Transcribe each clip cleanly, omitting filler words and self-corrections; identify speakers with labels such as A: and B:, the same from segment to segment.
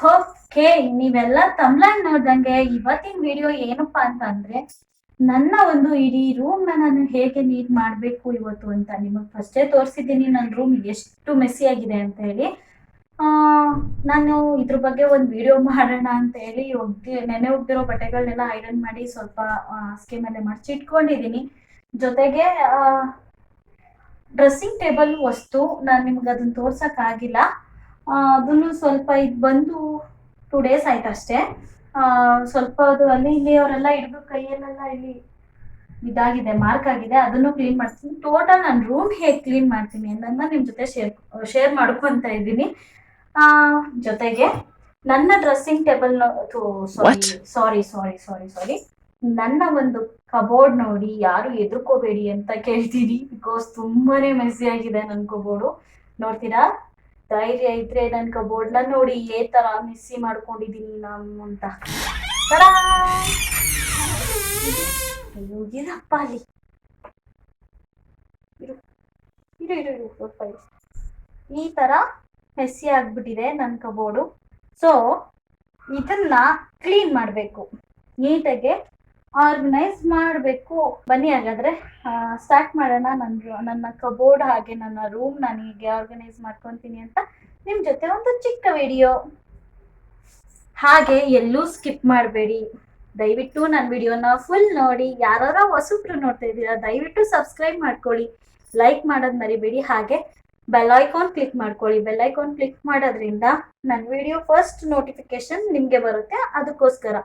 A: Okay, ನೀವೆಲ್ಲ ತಮ್ಲೈನ್ ನೋಡ್ದಂಗೆ ಇವತ್ತಿನ ವಿಡಿಯೋ ಏನಪ್ಪಾ ಅಂತಂದ್ರೆ ನನ್ನ ಒಂದು ಇಡೀ ರೂಮ್ ನಾನು ಹೇಗೆ ನೀಟ್ ಮಾಡ್ಬೇಕು ಇವತ್ತು ಅಂತ ನಿಮಗೆ ಫಸ್ಟೇ ತೋರಿಸಿದ್ದೀನಿ. ನನ್ನ ರೂಮ್ ಎಷ್ಟು ಮೆಸ್ಸಿ ಆಗಿದೆ ಅಂತ ಹೇಳಿ. ಆ ನಾನು ಇದ್ರ ಬಗ್ಗೆ ಒಂದು ವಿಡಿಯೋ ಮಾಡೋಣ ಅಂತ ಹೇಳಿ ನೆನೆ ಹೋಗ್ದಿರೋ ಬಟ್ಟೆಗಳನ್ನೆಲ್ಲ ಐರನ್ ಮಾಡಿ ಸ್ವಲ್ಪ ಹಾಸಿಗೆ ಮೇಲೆ ಮಡಚಿ ಇಟ್ಕೊಂಡಿದ್ದೀನಿ. ಜೊತೆಗೆ ಡ್ರೆಸ್ಸಿಂಗ್ ಟೇಬಲ್ ವಸ್ತು ನಾನು ನಿಮ್ಗೆ ಅದನ್ನ ತೋರ್ಸಕ್ ಆಗಿಲ್ಲ. ಅದನ್ನು ಸ್ವಲ್ಪ ಇದು ಬಂದು 2 ಡೇಸ್ ಆಯ್ತು ಅಷ್ಟೇ. ಸ್ವಲ್ಪ ಅದು ಅಲ್ಲಿ ಇಲ್ಲಿ ಅವರೆಲ್ಲ ಹಿಡಿದು ಕೈಯಲ್ಲೆಲ್ಲ ಇಲ್ಲಿ ಇದಾಗಿದೆ, ಮಾರ್ಕ್ ಆಗಿದೆ. ಅದನ್ನು ಕ್ಲೀನ್ ಮಾಡ್ತೀನಿ. ಟೋಟಲ್ ನಾನು ರೂಮ್ ಹೇಗೆ ಕ್ಲೀನ್ ಮಾಡ್ತೀನಿ ಅನ್ನೋದನ್ನ ನಿಮ್ಮ ಜೊತೆ ಶೇರ್ ಮಾಡ್ಕೊಂತ ಇದ್ದೀನಿ. ಜೊತೆಗೆ ನನ್ನ ಡ್ರೆಸ್ಸಿಂಗ್ ಟೇಬಲ್ ಸಾರಿ ನನ್ನ ಒಂದು ಕಬೋರ್ಡ್ ನೋಡಿ ಯಾರು ಎದುರ್ಕೋಬೇಡಿ ಅಂತ ಕೇಳ್ತೀನಿ. ಬಿಕಾಸ್ ತುಂಬಾನೇ ಮೆಸ್ಸಿ ಆಗಿದೆ ನನ್ನ ಕಬೋರ್ಡು. ನೋಡ್ತೀರಾ, ಧೈರ್ಯ ಇದ್ರೆ ನನ್ನ ಕಬೋರ್ಡ್ನ ನೋಡಿ ಏ ತರ ಮಿಸ್ಸಿ ಮಾಡ್ಕೊಂಡಿದೀನಿ ನಾನು ಅಂತ. ಹೋಗಿರಪ್ಪ ಅಲ್ಲಿ, ಈ ತರ ಮೆಸ್ಸಿ ಆಗ್ಬಿಟ್ಟಿದೆ ನನ್ನ ಕಬೋರ್ಡು. ಸೊ ಇದನ್ನ ಕ್ಲೀನ್ ಮಾಡಬೇಕು, ನೀಟಾಗಿ ಆರ್ಗನೈಸ್ ಮಾಡಬೇಕು. ಬನ್ನಿ ಹಾಗಾದ್ರೆ ಸ್ಟಾರ್ಟ್ ಮಾಡೋಣ. ನನ್ನ ಕಬೋರ್ಡ್ ಹಾಗೆ ನನ್ನ ರೂಮ್ ನಾನು ಹೀಗೆ ಆರ್ಗನೈಸ್ ಮಾಡ್ಕೊತೀನಿ ಅಂತ ನಿಮ್ಮ ಜೊತೆ ಒಂದು ಚಿಕ್ಕ ವಿಡಿಯೋ. ಹಾಗೆ ಎಲ್ಲೂ ಸ್ಕಿಪ್ ಮಾಡಬೇಡಿ, ದಯವಿಟ್ಟು ನನ್ನ ವಿಡಿಯೋನ ಫುಲ್ ನೋಡಿ. ಯಾರು ಹೊಸಬ್ರು ನೋಡ್ತಾ ಇದ್ದೀರಾ ದಯವಿಟ್ಟು ಸಬ್ಸ್ಕ್ರೈಬ್ ಮಾಡ್ಕೊಳ್ಳಿ, ಲೈಕ್ ಮಾಡೋದು ಮರಿಬೇಡಿ. ಹಾಗೆ ಬೆಲ್ ಐಕಾನ್ ಕ್ಲಿಕ್ ಮಾಡ್ಕೊಳ್ಳಿ. ಬೆಲ್ ಐಕಾನ್ ಕ್ಲಿಕ್ ಮಾಡೋದ್ರಿಂದ ನನ್ನ ವಿಡಿಯೋ ಫಸ್ಟ್ ನೋಟಿಫಿಕೇಶನ್ ನಿಮಗೆ ಬರುತ್ತೆ. ಅದಕ್ಕೋಸ್ಕರ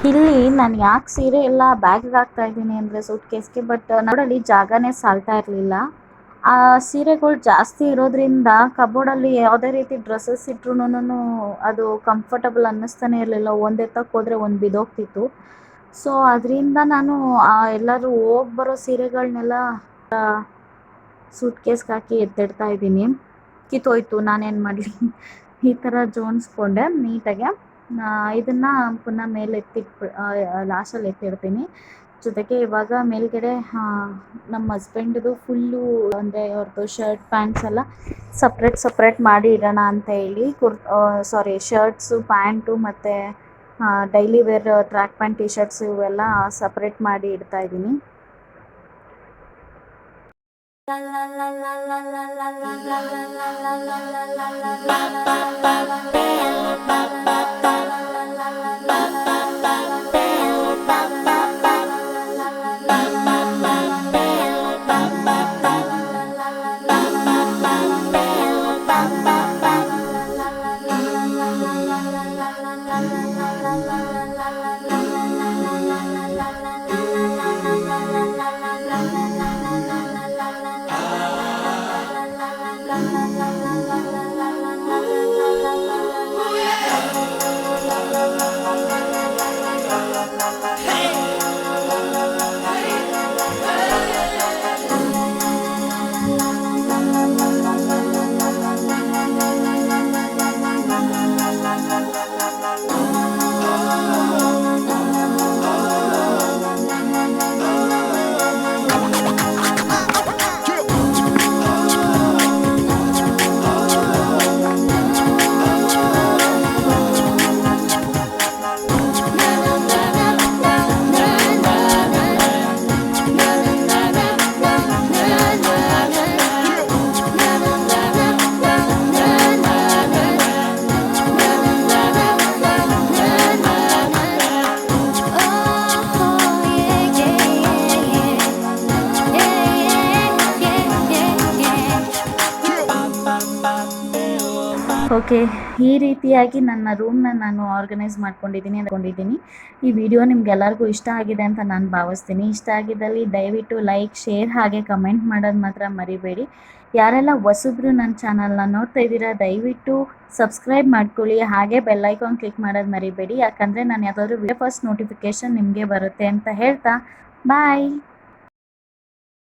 A: ಇಲ್ಲಿ ನಾನು ಯಾಕೆ ಸೀರೆ ಎಲ್ಲ ಬ್ಯಾಗ್ಗೆ ಹಾಕ್ತಾ ಇದ್ದೀನಿ ಅಂದರೆ ಸೂಟ್ ಕೇಸ್ಗೆ, ಬಟ್ ನೋಡಲ್ಲಿ ಜಾಗನೇ ಸಾಲ್ತಾ ಇರಲಿಲ್ಲ. ಆ ಸೀರೆಗಳು ಜಾಸ್ತಿ ಇರೋದ್ರಿಂದ ಕಬೋರ್ಡಲ್ಲಿ ಯಾವುದೇ ರೀತಿ ಡ್ರೆಸ್ಸಸ್ ಇಟ್ರು ಅದು ಕಂಫರ್ಟಬಲ್ ಅನ್ನಿಸ್ತಾನೆ ಇರಲಿಲ್ಲ. ಒಂದು ಎತ್ತಕ್ಕೆ ಹೋದರೆ ಒಂದು ಬಿದ್ದೋಗ್ತಿತ್ತು. ಸೊ ಅದರಿಂದ ನಾನು ಎಲ್ಲರೂ ಹೋಗಿ ಬರೋ ಸೀರೆಗಳನ್ನೆಲ್ಲ ಸೂಟ್ ಕೇಸ್ಗೆ ಹಾಕಿ ಎತ್ತಿಡ್ತಾ ಇದ್ದೀನಿ. ಕಿತ್ತೋಯ್ತು, ನಾನೇನು ಮಾಡಲಿ, ಈ ಥರ ಜೋಡಿಸ್ಕೊಂಡೆ ನೀಟಾಗೆ. ಇದನ್ನು ಪುನಃ ಮೇಲೆ ಲಾಸ್ಟಲ್ಲಿ ಎತ್ತಿಡ್ತೀನಿ. ಜೊತೆಗೆ ಇವಾಗ ಮೇಲ್ಗಡೆ ನಮ್ಮ ಹಸ್ಬೆಂಡ್ದು ಫುಲ್ಲು ಅಂದರೆ ಅವ್ರದ್ದು ಶರ್ಟ್ ಪ್ಯಾಂಟ್ಸ್ ಎಲ್ಲ ಸಪ್ರೇಟ್ ಮಾಡಿ ಇಡೋಣ ಅಂತ ಹೇಳಿ ಶರ್ಟ್ಸು ಪ್ಯಾಂಟು ಮತ್ತು daily wear track pant T shirts ಇವೆಲ್ಲ ಸಪ್ರೇಟ್ ಮಾಡಿ ಇಡ್ತಾ ಇದ್ದೀನಿ. ಓಕೆ, ಈ ರೀತಿಯಾಗಿ ನನ್ನ ರೂಮ್ನ ನಾನು ಆರ್ಗನೈಸ್ ಅಂದ್ಕೊಂಡಿದ್ದೀನಿ. ಈ ವಿಡಿಯೋ ನಿಮ್ಗೆಲ್ಲರಿಗೂ ಇಷ್ಟ ಆಗಿದೆ ಅಂತ ನಾನು ಭಾವಿಸ್ತೀನಿ. ಇಷ್ಟ ಆಗಿದ್ದಲ್ಲಿ ದಯವಿಟ್ಟು ಲೈಕ್, ಶೇರ್ ಹಾಗೆ ಕಮೆಂಟ್ ಮಾಡೋದು ಮಾತ್ರ ಮರಿಬೇಡಿ. ಯಾರೆಲ್ಲ ಹೊಸಬ್ರು ನನ್ನ ಚಾನಲ್ನ ನೋಡ್ತಾ ಇದ್ದೀರಾ ದಯವಿಟ್ಟು ಸಬ್ಸ್ಕ್ರೈಬ್ ಮಾಡ್ಕೊಳ್ಳಿ, ಹಾಗೆ ಬೆಲ್ ಐಕಾನ್ ಕ್ಲಿಕ್ ಮಾಡೋದು ಮರಿಬೇಡಿ. ಯಾಕಂದರೆ ನಾನು ಯಾವುದಾದ್ರೂ ವಿಡಿಯೋ ಫಸ್ಟ್ ನೋಟಿಫಿಕೇಷನ್ ನಿಮಗೆ ಬರುತ್ತೆ ಅಂತ ಹೇಳ್ತಾ ಬಾಯ್.